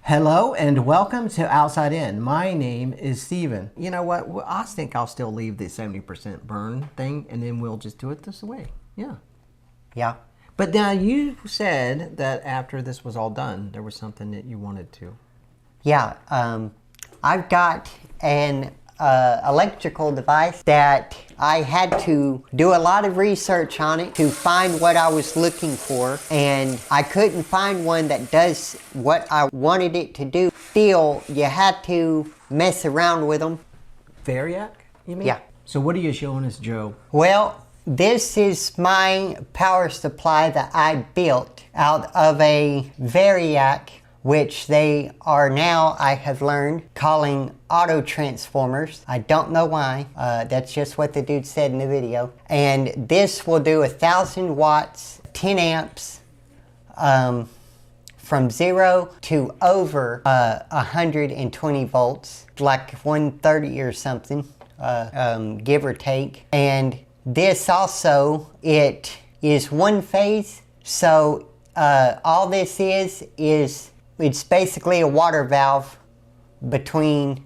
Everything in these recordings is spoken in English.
Hello and welcome to Outside In. My name is Steven. You know what? I think I'll still leave the 70% burn thing and then we'll just do it this way. Yeah. Yeah. But now you said that after this was all done, there was something that you wanted to. Yeah. I've got an electrical device that I had to do a lot of research on it to find what I was looking for, and I couldn't find one that does what I wanted it to do. Still, you had to mess around with them. Variac, you mean? Yeah. So what are you showing us, Joe? Well, this is my power supply that I built out of a Variac, which they are now, I have learned, calling Autotransformers. I don't know why. That's just what the dude said in the video. And this will do 1,000 watts, 10 amps, from 0 to over 120 volts, like 130 or something, give or take. And this also, it is one phase. So all this is it's basically a water valve between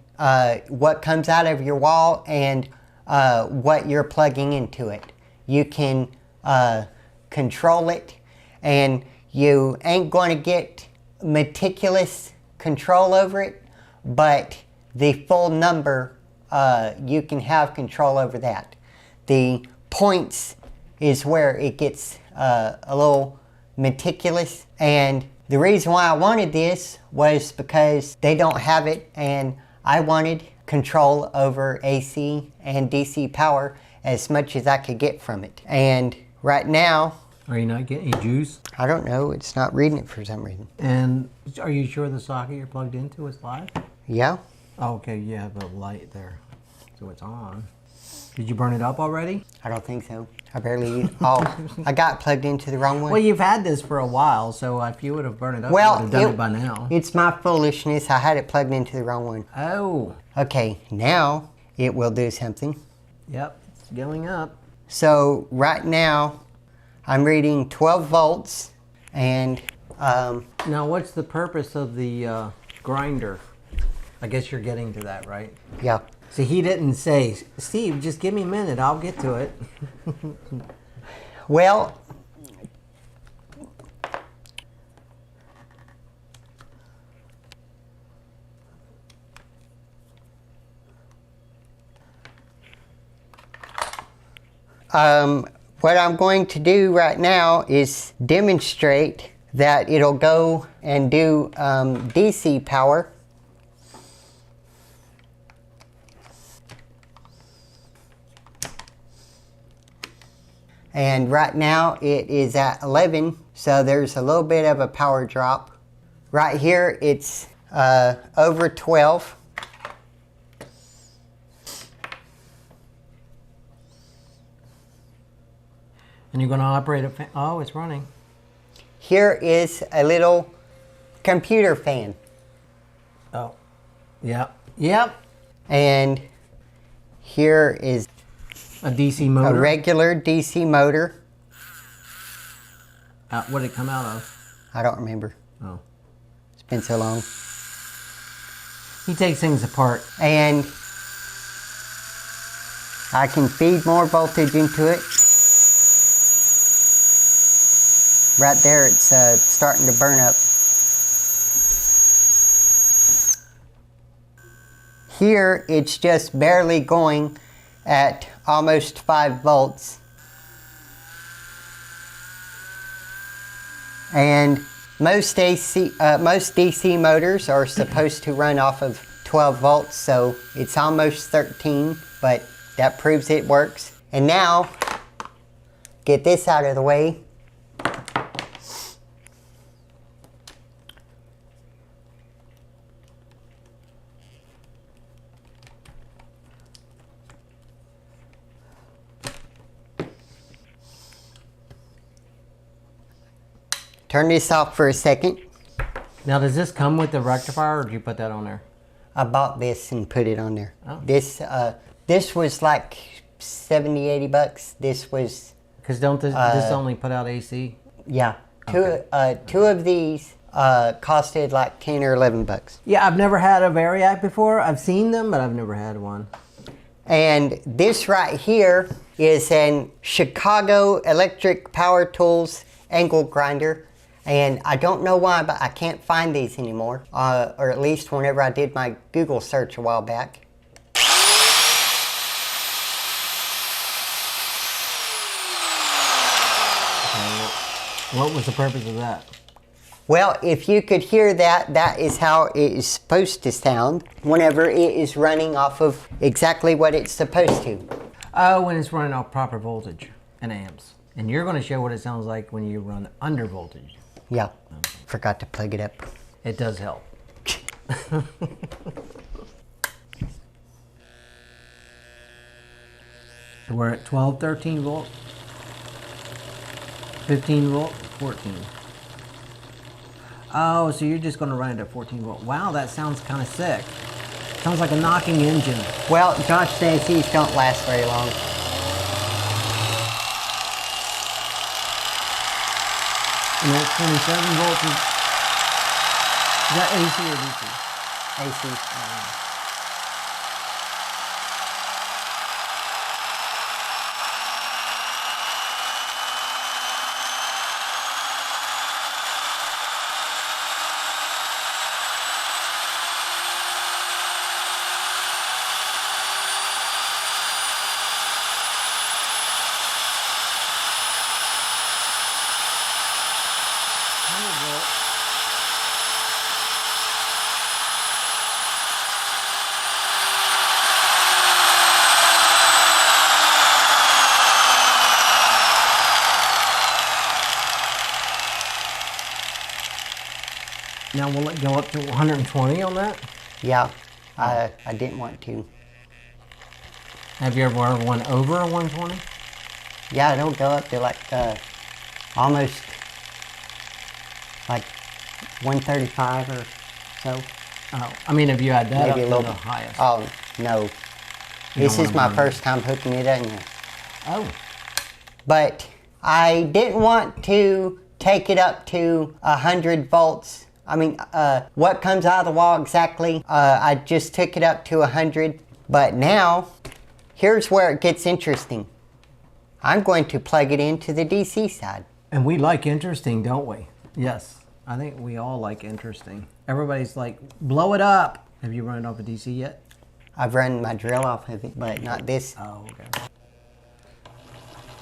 what comes out of your wall and what you're plugging into it. You can control it, and you ain't going to get meticulous control over it, but the full number, you can have control over that. The points is where it gets a little meticulous, and the reason why I wanted this was because they don't have it, and I wanted control over AC and DC power as much as I could get from it. And right now... Are you not getting any juice? I don't know. It's not reading it for some reason. And are you sure the socket you're plugged into is live? Yeah. Oh, okay, you have a light there. So it's on. Did you burn it up already? I don't think so. I barely... Oh, I got plugged into the wrong one. Well, you've had this for a while, so if you would have burned it up, well, you would have done it by now. It's my foolishness. I had it plugged into the wrong one. Oh. Okay, now it will do something. Yep, it's going up. So right now, I'm reading 12 volts, and... Now, what's the purpose of the grinder? I guess you're getting to that, right? Yeah. See, he didn't say, Steve, just give me a minute, I'll get to it. Well, what I'm going to do right now is demonstrate that it'll go and do DC power. And right now it is at 11, so there's a little bit of a power drop. Right here it's over 12. And you're going to operate a fan. Oh, it's running. Here is a little computer fan. Oh, yep, yep. And here is a DC motor? A regular DC motor. What did it come out of? I don't remember. Oh. It's been so long. He takes things apart. And I can feed more voltage into it. Right there, it's starting to burn up. Here, it's just barely going at almost 5 volts. And most DC motors are supposed to run off of 12 volts, so it's almost 13, but that proves it works. And now, get this out of the way. Turn this off for a second. Now, does this come with the rectifier, or did you put that on there? I bought this and put it on there. Oh. This was like 70, 80 bucks. This was... Because don't this only put out AC? Yeah. Okay. Two of these costed like 10 or 11 bucks. Yeah, I've never had a Variac before. I've seen them, but I've never had one. And this right here is an Chicago Electric Power Tools angle grinder. And I don't know why, but I can't find these anymore. Or at least whenever I did my Google search a while back. What was the purpose of that? Well, if you could hear that, that is how it is supposed to sound whenever it is running off of exactly what it's supposed to. Oh, when it's running off proper voltage and amps. And you're going to show what it sounds like when you run under voltage. Yeah, forgot to plug it up. It does help. We're at 12, 13 volt, 15 volt, 14. Oh, so you're just going to run it at 14 volt. Wow, that sounds kind of sick. Sounds like a knocking engine. Well, Josh says these don't last very long. And that's 27 volts. Is that AC or DC? AC. Now will it go up to 120 on that? Yeah, I didn't want to. Have you ever went over a 120? Yeah, it'll go up to like almost like 135 or so. Oh, I mean, have you had that Maybe a up little to the highest? Oh, no. This don't is wanna my burn first time hooking it in here. Oh, But I didn't want to take it up to 100 volts. I mean, what comes out of the wall exactly, I just took it up to 100. But now, here's where it gets interesting. I'm going to plug it into the DC side. and we like interesting, don't we? Yes, I think we all like interesting. Everybody's like, blow it up. Have you run it off a DC yet? I've run my drill off of it, but not this. Oh, okay.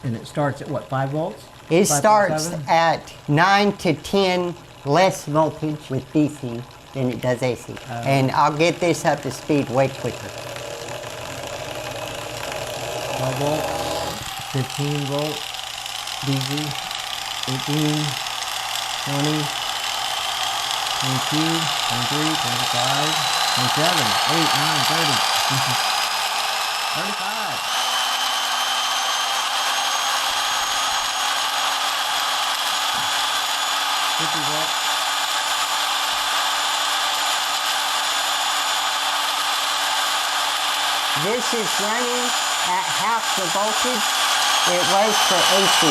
And it starts at what, 5 volts? It 5.7? starts at 9 to 10 less voltage with DC than it does AC. And I'll get this up to speed way quicker. 12 volts, 15 volts, DC, 18, 20, 22, 23, 25, 27, 8, 9, 30, 35. 50 volts. This is running at half the voltage it was for AC.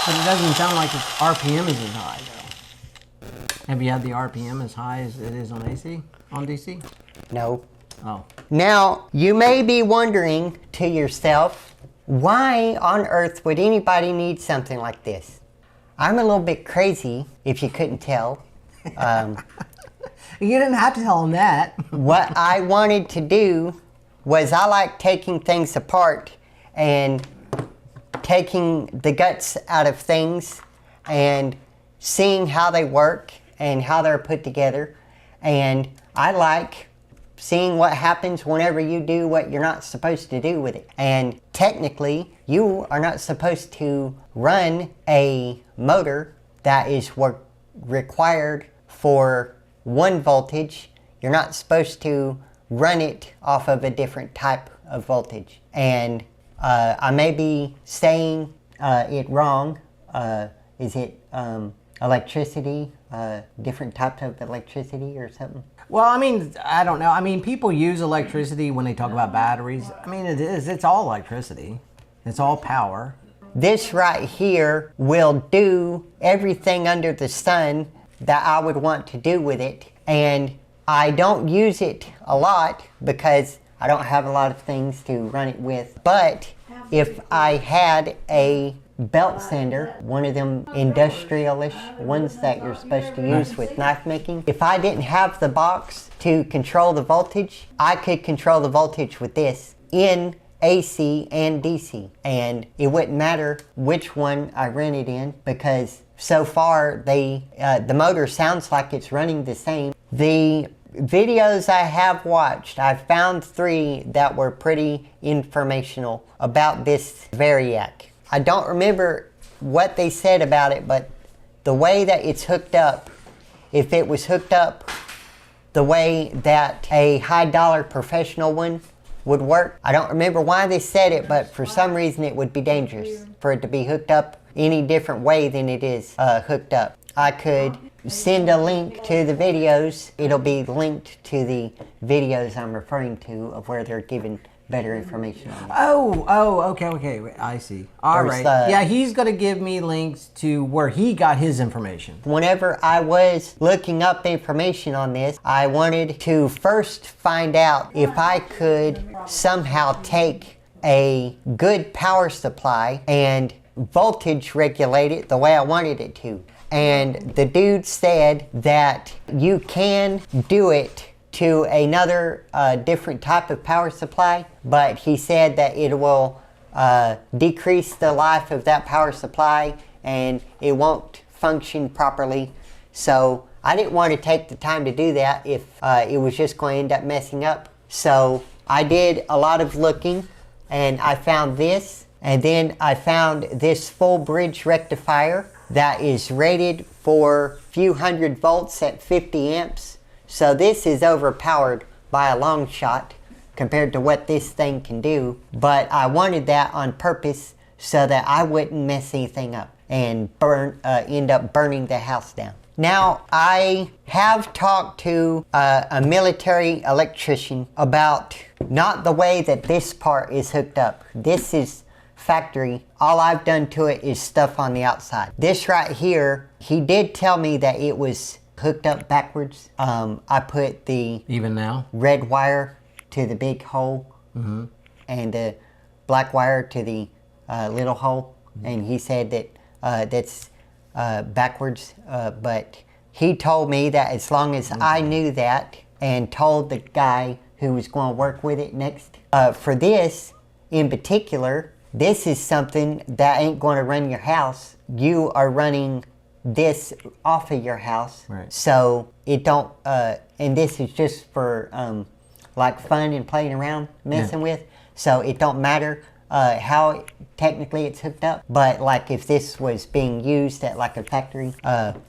But it doesn't sound like its RPM is as high, though. Have you had the RPM as high as it is on AC, on DC? No. Oh. Now, you may be wondering to yourself, why on earth would anybody need something like this? I'm a little bit crazy, if you couldn't tell. You didn't have to tell them that. What I wanted to do was I like taking things apart and taking the guts out of things and seeing how they work and how they're put together. And I like seeing what happens whenever you do what you're not supposed to do with it. And technically, you are not supposed to run a motor that is required for 1 voltage. You're not supposed to run it off of a different type of voltage. And I may be saying it wrong. Is it electricity, different types of electricity or something? Well, I mean, I don't know. I mean, people use electricity when they talk about batteries. I mean, it's all electricity. It's all power. This right here will do everything under the sun that I would want to do with it. And I don't use it a lot because I don't have a lot of things to run it with. But if I had a belt sander, one of them industrial-ish ones that you're supposed to use with knife making, if I didn't have the box to control the voltage, I could control the voltage with this in AC and DC, and it wouldn't matter which one I ran it in because so far the motor sounds like it's running the same. The videos I have watched, I found 3 that were pretty informational about this Variac. I don't remember what they said about it, but the way that it's hooked up, if it was hooked up the way that a high-dollar professional one would work, I don't remember why they said it, but for some reason it would be dangerous for it to be hooked up any different way than it is hooked up. I could send a link to the videos. It'll be linked to the videos I'm referring to of where they're giving better information on it. Okay, I see. All There's right. Yeah, he's going to give me links to where he got his information. Whenever I was looking up information on this, I wanted to first find out if I could somehow take a good power supply and voltage regulate it the way I wanted it to. And the dude said that you can do it to another different type of power supply, but he said that it will decrease the life of that power supply and it won't function properly. So I didn't want to take the time to do that if it was just going to end up messing up. So I did a lot of looking and I found this, and then I found this full bridge rectifier that is rated for a few hundred volts at 50 amps. So this is overpowered by a long shot compared to what this thing can do. But I wanted that on purpose so that I wouldn't mess anything up and end up burning the house down. Now, I have talked to a military electrician about not the way that this part is hooked up. This is factory. All I've done to it is stuff on the outside. This right here, he did tell me that it was hooked up backwards. I put the even now red wire to the big hole and the black wire to the little hole, and he said that that's backwards, but he told me that as long as I knew that and told the guy who was going to work with it next, for this in particular, this is something that ain't going to run your house. You are running this off of your house, right. So it don't, and this is just for like fun and playing around, messing with, so it don't matter how technically it's hooked up, but like if this was being used at like a factory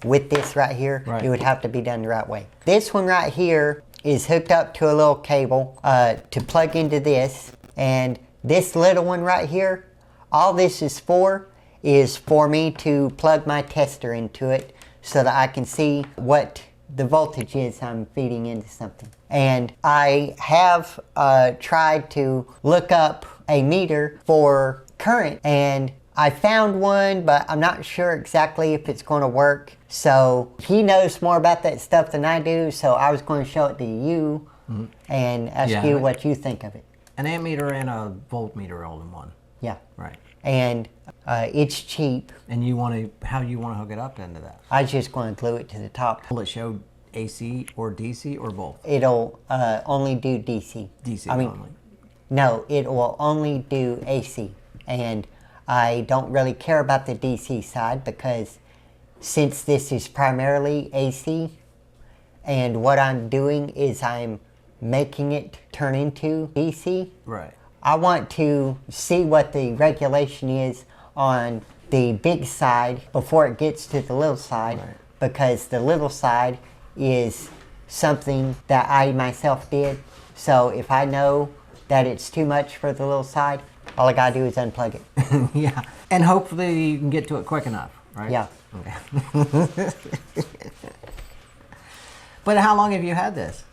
with this right here, it would have to be done the right way. This one right here is hooked up to a little cable to plug into this, and this little one right here, all this is for me to plug my tester into it so that I can see what the voltage is I'm feeding into something. And I have tried to look up a meter for current, and I found one, but I'm not sure exactly if it's going to work. So he knows more about that stuff than I do, so I was going to show it to you and ask you what you think of it. An ammeter and a voltmeter all in one. Yeah. Right. And it's cheap. And you want to, how do you want to hook it up into that? I was just going to glue it to the top. Will it show AC or DC or both? It'll only do DC. DC only? No, it will only do AC. And I don't really care about the DC side because since this is primarily AC, and what I'm doing is I'm making it turn into DC. Right. I want to see what the regulation is on the big side before it gets to the little side, because the little side is something that I myself did. So if I know that it's too much for the little side, all I gotta do is unplug it. Yeah, and hopefully you can get to it quick enough, right? Yeah. Okay. But how long have you had this?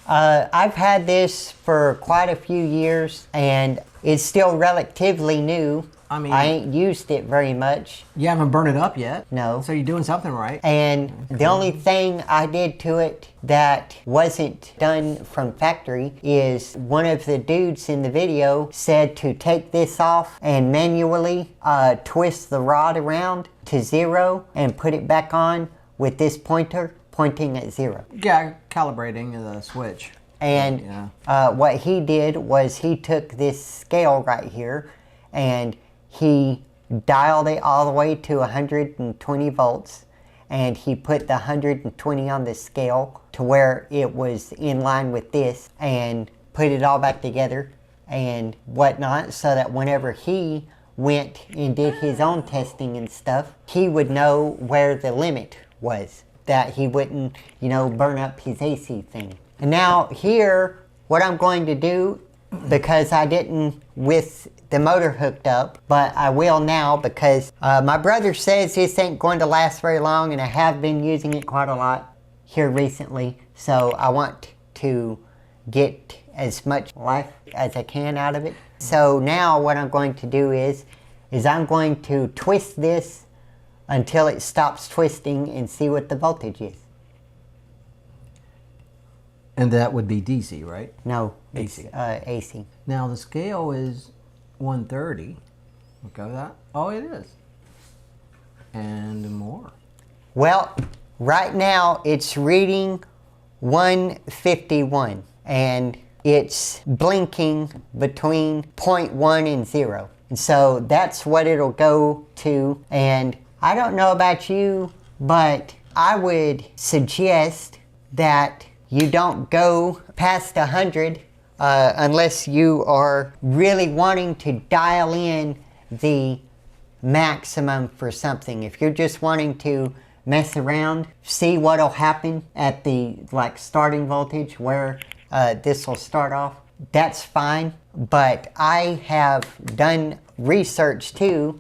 I've had this for quite a few years, and it's still relatively new. I mean, I ain't used it very much. you haven't burned it up yet. No. So you're doing something right. And the only thing I did to it that wasn't done from factory is one of the dudes in the video said to take this off and manually twist the rod around to 0 and put it back on with this pointer pointing at 0. Yeah, calibrating the switch. And what he did was he took this scale right here and he dialed it all the way to 120 volts, and he put the 120 on the scale to where it was in line with this, and put it all back together and whatnot, so that whenever he went and did his own testing and stuff, he would know where the limit was, that he wouldn't, you know, burn up his AC thing. And now here, what I'm going to do, because I didn't with the motor hooked up, but I will now because my brother says this ain't going to last very long, and I have been using it quite a lot here recently, so I want to get as much life as I can out of it. So now what I'm going to do is I'm going to twist this until it stops twisting and see what the voltage is. And that would be DC, right? No, it's AC. AC. Now the scale is 130. Look at that. Oh, it is. And more. Well, right now it's reading 151, and it's blinking between 0.1 and 0. And so that's what it'll go to. And I don't know about you, but I would suggest that you don't go past 100 unless you are really wanting to dial in the maximum for something. If you're just wanting to mess around, see what'll happen at the starting voltage where this will start off, that's fine. But I have done research too,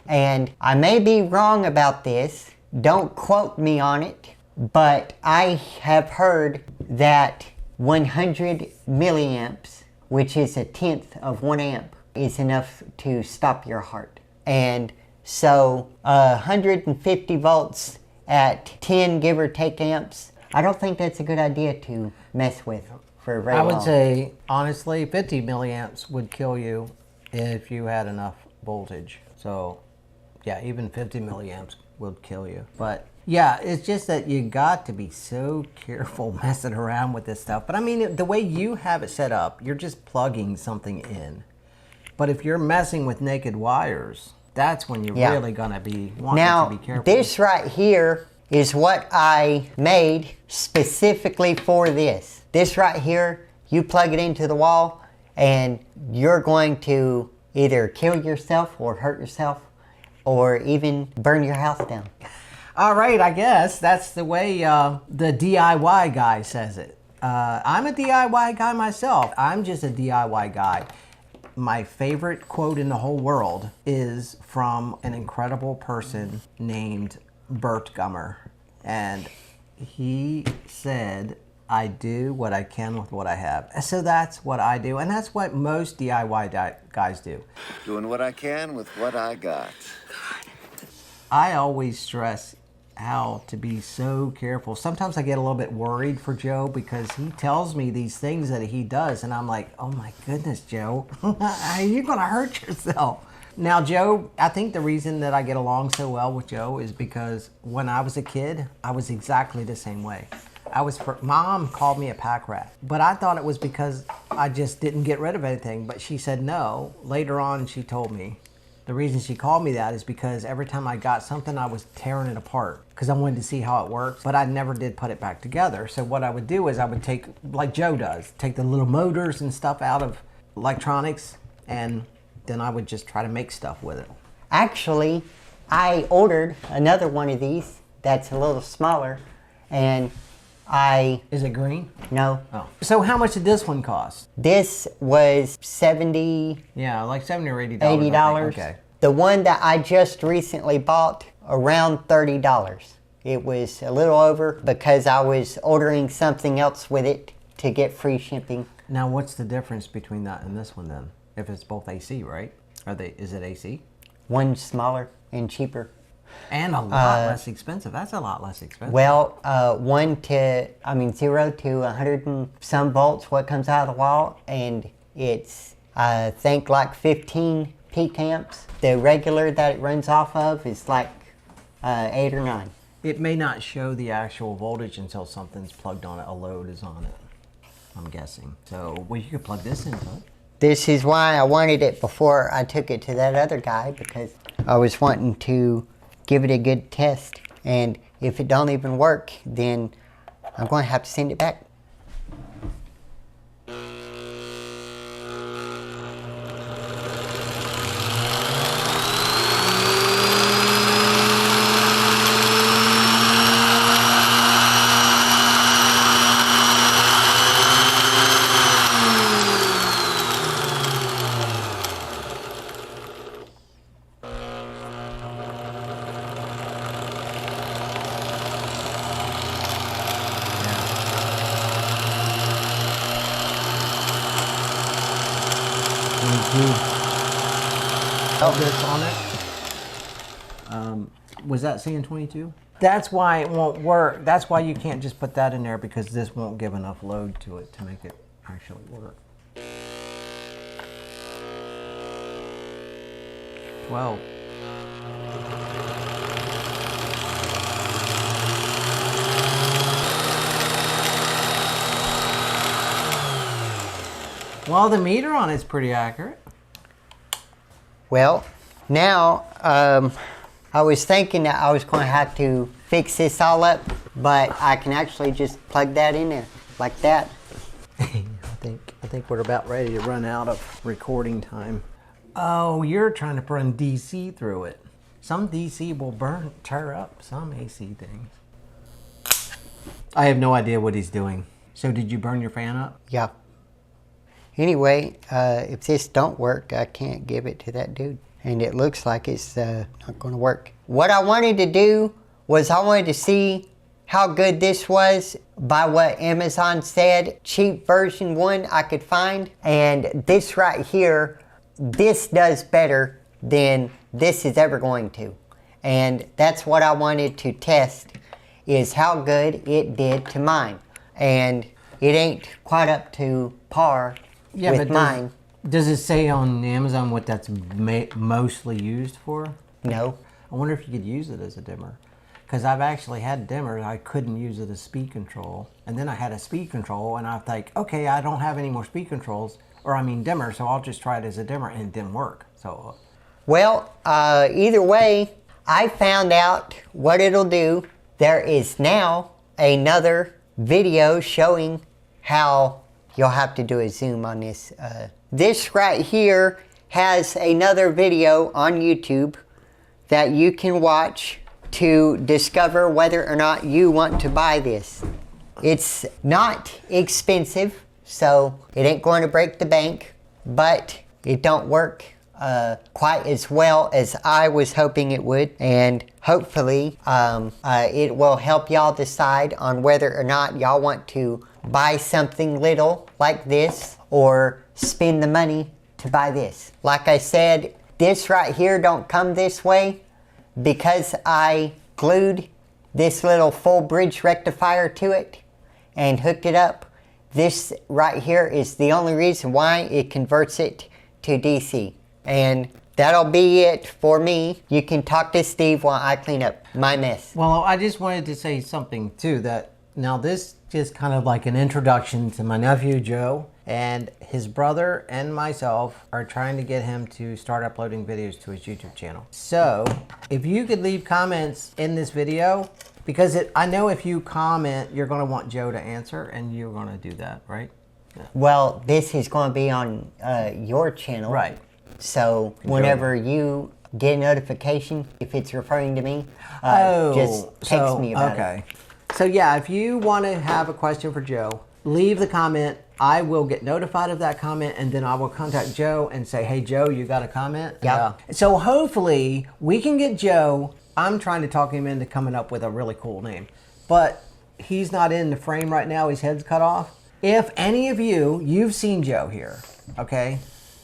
and I may be wrong about this, don't quote me on it, but I have heard that 100 milliamps, which is 1/10 of 1 amp, is enough to stop your heart. And so 150 volts at 10 give or take amps, I don't think that's a good idea to mess with for very long. I would say, honestly, 50 milliamps would kill you if you had enough voltage. So, yeah, even 50 milliamps would kill you. But yeah, it's just that you got to be so careful messing around with this stuff. But I mean, the way you have it set up, you're just plugging something in. But if you're messing with naked wires, that's when you're really gonna be wanting to be careful. Now, this right here is what I made specifically for this. This right here, you plug it into the wall and you're going to either kill yourself or hurt yourself or even burn your house down. All right, I guess that's the way the DIY guy says it. I'm a DIY guy myself. I'm just a DIY guy. My favorite quote in the whole world is from an incredible person named Bert Gummer. And he said, I do what I can with what I have. So that's what I do. And that's what most DIY guys do. Doing what I can with what I got. I always stress how to be so careful. Sometimes I get a little bit worried for Joe because he tells me these things that he does, and I'm like, oh my goodness, Joe, you're gonna hurt yourself. Now, Joe, I think the reason that I get along so well with Joe is because when I was a kid, I was exactly the same way. Mom called me a pack rat, but I thought it was because I just didn't get rid of anything, but she said no. Later on, she told me the reason she called me that is because every time I got something, I was tearing it apart because I wanted to see how it works, but I never did put it back together. So what I would do is I would take, like Joe does, take the little motors and stuff out of electronics, and then I would just try to make stuff with it. Actually, I ordered another one of these that's a little smaller, and Is it green? No. Oh. So how much did this one cost? This was $70. Yeah, like $70 or $80. $80. Okay. The one that I just recently bought, around $30. It was a little over because I was ordering something else with it to get free shipping. Now, what's the difference between that and this one then? If it's both AC, right? Is it AC? one smaller and cheaper. And a lot less expensive. That's a lot less expensive. Well, 0 to 100 and some volts, what comes out of the wall, and it's, I think, like 15 peak amps. The regular that it runs off of is like 8 or 9. It may not show the actual voltage until something's plugged on it, a load is on it, I'm guessing. So, well, you could plug this into it. This is why I wanted it before I took it to that other guy, because I was wanting to give it a good test. And if it don't even work, then I'm going to have to send it back. This on it. Was that saying 22? That's why it won't work. That's why you can't just put that in there, because this won't give enough load to it to make it actually work. 12. Well, the meter on it's pretty accurate. Well, now I was thinking that I was going to have to fix this all up, but I can actually just plug that in there like that. I think we're about ready to run out of recording time. Oh, you're trying to run DC through it. Some DC will tear up some AC things. I have no idea what he's doing. So did you burn your fan up? Yeah. Anyway, if this don't work, I can't give it to that dude. And it looks like it's not going to work. What I wanted to do was I wanted to see how good this was by what Amazon said. Cheap version 1 I could find. And this right here, this does better than this is ever going to. And that's what I wanted to test, is how good it did to mine. And it ain't quite up to par with mine. Does it say on Amazon what that's mostly used for? No. I wonder if you could use it as a dimmer. Because I've actually had dimmers, I couldn't use it as speed control. And then I had a speed control, and I was like, okay, I don't have any more speed controls, or I mean dimmer, so I'll just try it as a dimmer, and it didn't work. So, well, either way, I found out what it'll do. There is now another video showing how you'll have to do a zoom on this. This right here has another video on YouTube that you can watch to discover whether or not you want to buy this. It's not expensive, so it ain't going to break the bank, but it don't work quite as well as I was hoping it would, and hopefully it will help y'all decide on whether or not y'all want to buy something little like this or spend the money to buy this. Like I said, this right here don't come this way because I glued this little full bridge rectifier to it and hooked it up. This right here is the only reason why it converts it to DC. And that'll be it for me. You can talk to Steve while I clean up my mess. well, I just wanted to say something too, that now this is kind of like an introduction to my nephew Joe, and his brother and myself are trying to get him to start uploading videos to his YouTube channel. So if you could leave comments in this video, because I know if you comment, you're going to want Joe to answer, and you're going to do that, right? Yeah. Well, this is going to be on your channel. Right. So whenever you get a notification, if it's referring to me, just text me about it. So yeah, if you want to have a question for Joe, leave the comment. I will get notified of that comment, and then I will contact Joe and say, hey Joe, you got a comment? Yep. Yeah. So hopefully we can get Joe. I'm trying to talk him into coming up with a really cool name, but he's not in the frame right now. His head's cut off. If any of you've seen Joe here, okay?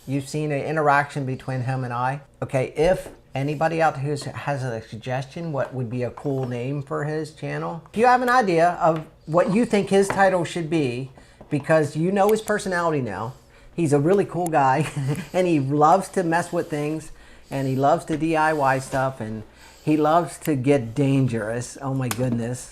You've seen an interaction between him and I. Okay, if Anybody out there who has a suggestion what would be a cool name for his channel? If you have an idea of what you think his title should be, because you know his personality now. He's a really cool guy and he loves to mess with things and he loves to DIY stuff and he loves to get dangerous. Oh my goodness.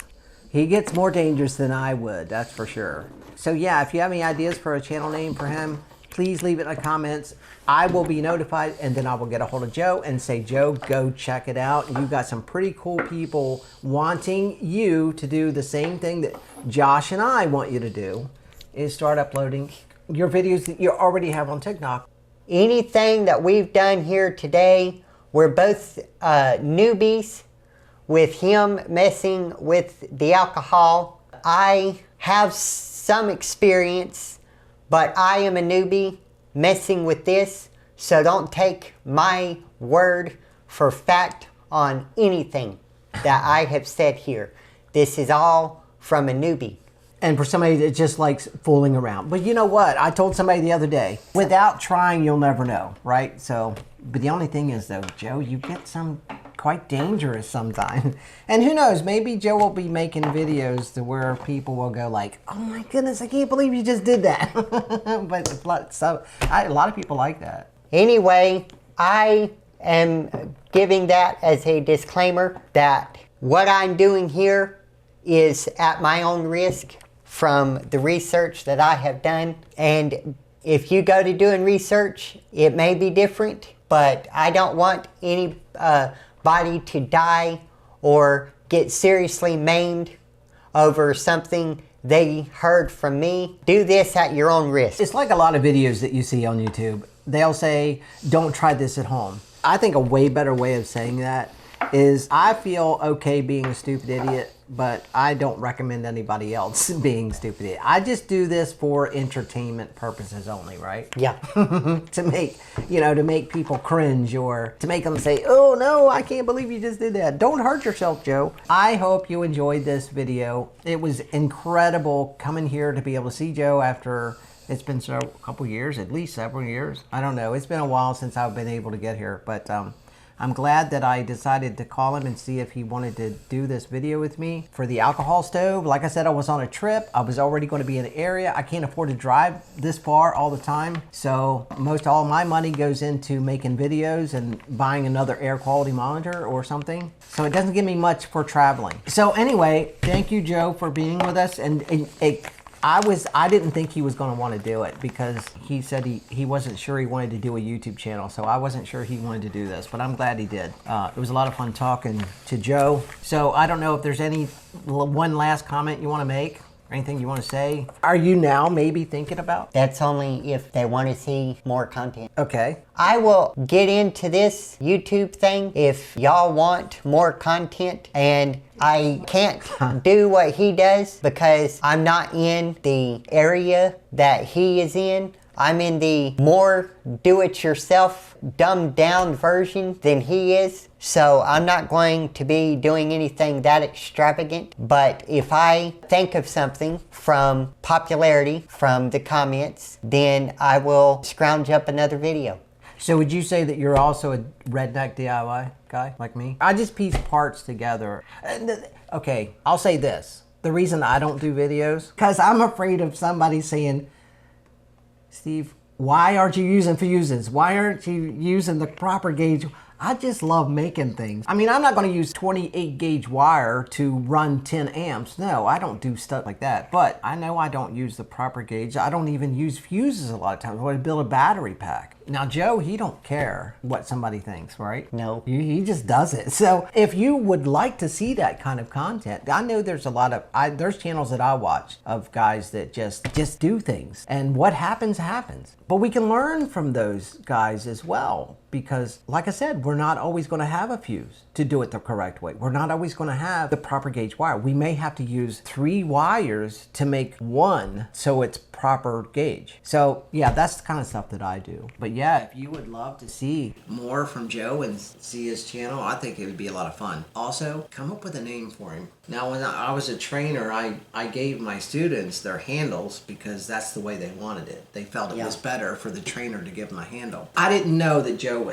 He gets more dangerous than I would, that's for sure. So yeah, if you have any ideas for a channel name for him, please leave it in the comments. I will be notified and then I will get a hold of Joe and say, Joe, go check it out. You've got some pretty cool people wanting you to do the same thing that Josh and I want you to do, is start uploading your videos that you already have on TikTok. Anything that we've done here today, we're both newbies with him messing with the alcohol. I have some experience, but I am a newbie messing with this, so don't take my word for fact on anything that I have said here. This is all from a newbie. And for somebody that just likes fooling around. But you know what? I told somebody the other day, without trying, you'll never know, right? So, but the only thing is though, Joe, you get some quite dangerous sometimes. And who knows, maybe Joe will be making videos to where people will go like, oh my goodness, I can't believe you just did that. But a lot of people like that. Anyway, I am giving that as a disclaimer that what I'm doing here is at my own risk from the research that I have done. And if you go to doing research, it may be different, but I don't want anybody to die or get seriously maimed over something they heard from me. Do this at your own risk. It's like a lot of videos that you see on YouTube. They'll say, don't try this at home. I think a way better way of saying that is I feel okay being a stupid idiot, but I don't recommend anybody else being stupid idiot. I just do this for entertainment purposes only, right? Yeah. To make people cringe or to make them say, oh no, I can't believe you just did that. Don't hurt yourself, Joe. I hope you enjoyed this video. It was incredible coming here to be able to see Joe after it's been a couple years, at least several years. I don't know. It's been a while since I've been able to get here, but I'm glad that I decided to call him and see if he wanted to do this video with me for the alcohol stove. Like I said, I was on a trip. I was already going to be in the area. I can't afford to drive this far all the time. So most all my money goes into making videos and buying another air quality monitor or something. So it doesn't give me much for traveling. So anyway, thank you, Joe, for being with us. And I didn't think he was going to want to do it because he said he wasn't sure he wanted to do a YouTube channel. So I wasn't sure he wanted to do this, but I'm glad he did. It was a lot of fun talking to Joe. So I don't know if there's one last comment you want to make or anything you want to say. Are you now maybe thinking about? That's only if they want to see more content. Okay. I will get into this YouTube thing if y'all want more content, and I can't do what he does because I'm not in the area that he is in. I'm in the more do-it-yourself, dumbed-down version than he is. So I'm not going to be doing anything that extravagant. But if I think of something from popularity, from the comments, then I will scrounge up another video. So would you say that you're also a redneck DIY guy like me? I just piece parts together. Okay, I'll say this. The reason I don't do videos, because I'm afraid of somebody saying, Steve, why aren't you using fuses? Why aren't you using the proper gauge? I just love making things. I mean, I'm not going to use 28 gauge wire to run 10 amps. No, I don't do stuff like that. But I know I don't use the proper gauge. I don't even use fuses a lot of times when I build a battery pack. Now, Joe, he don't care what somebody thinks, right? No. He just does it. So if you would like to see that kind of content, I know there's a lot of, there's channels that I watch of guys that just do things. And what happens, happens. But we can learn from those guys as well. Because like I said, we're not always going to have a fuse to do it the correct way. We're not always going to have the proper gauge wire. We may have to use 3 wires to make one so it's proper gauge. So yeah, that's the kind of stuff that I do. But yeah, if you would love to see more from Joe and see his channel, I think it would be a lot of fun. Also, come up with a name for him. Now, when I was a trainer, I gave my students their handles because that's the way they wanted it. They felt it was better for the trainer to give them a handle. I didn't know that Joe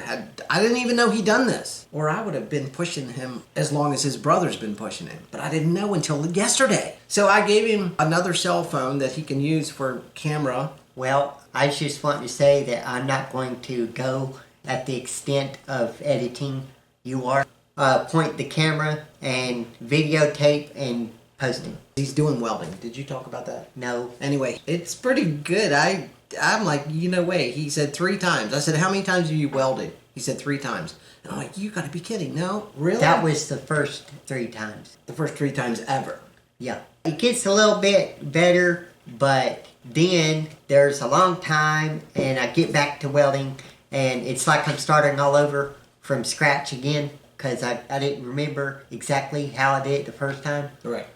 I didn't even know he'd done this, or I would have been pushing him as long as his brother's been pushing him. But I didn't know until yesterday. So I gave him another cell phone that he can use for camera. Well, I just want to say that I'm not going to go at the extent of editing you are. Point the camera and videotape and post it. He's doing welding. Did you talk about that? No. Anyway, it's pretty good. I'm like, wait. He said 3 times. I said, how many times have you welded? He said 3 times. And I'm like, you gotta be kidding. No? Really? That was the first 3 times. The first 3 times ever. Yeah. It gets a little bit better, but then there's a long time and I get back to welding and it's like I'm starting all over from scratch again because I didn't remember exactly how I did it the first time. Right.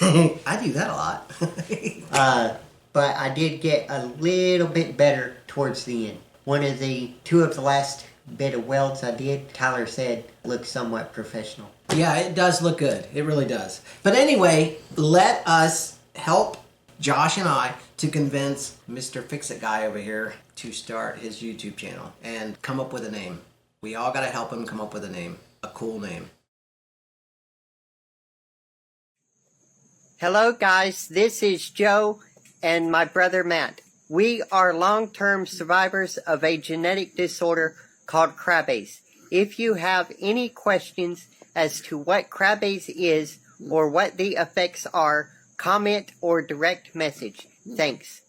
I do that a lot. But I did get a little bit better towards the end. 2 of the last bit of welds I did, Tyler said, looked somewhat professional. Yeah, it does look good. It really does. But anyway, let us help Josh and I to convince Mr. Fix-It Guy over here to start his YouTube channel and come up with a name. We all got to help him come up with a name, a cool name. Hello guys, this is Joe and my brother Matt. We are long-term survivors of a genetic disorder called Krabbe's. If you have any questions as to what Krabbe's is or what the effects are, comment or direct message. Thanks.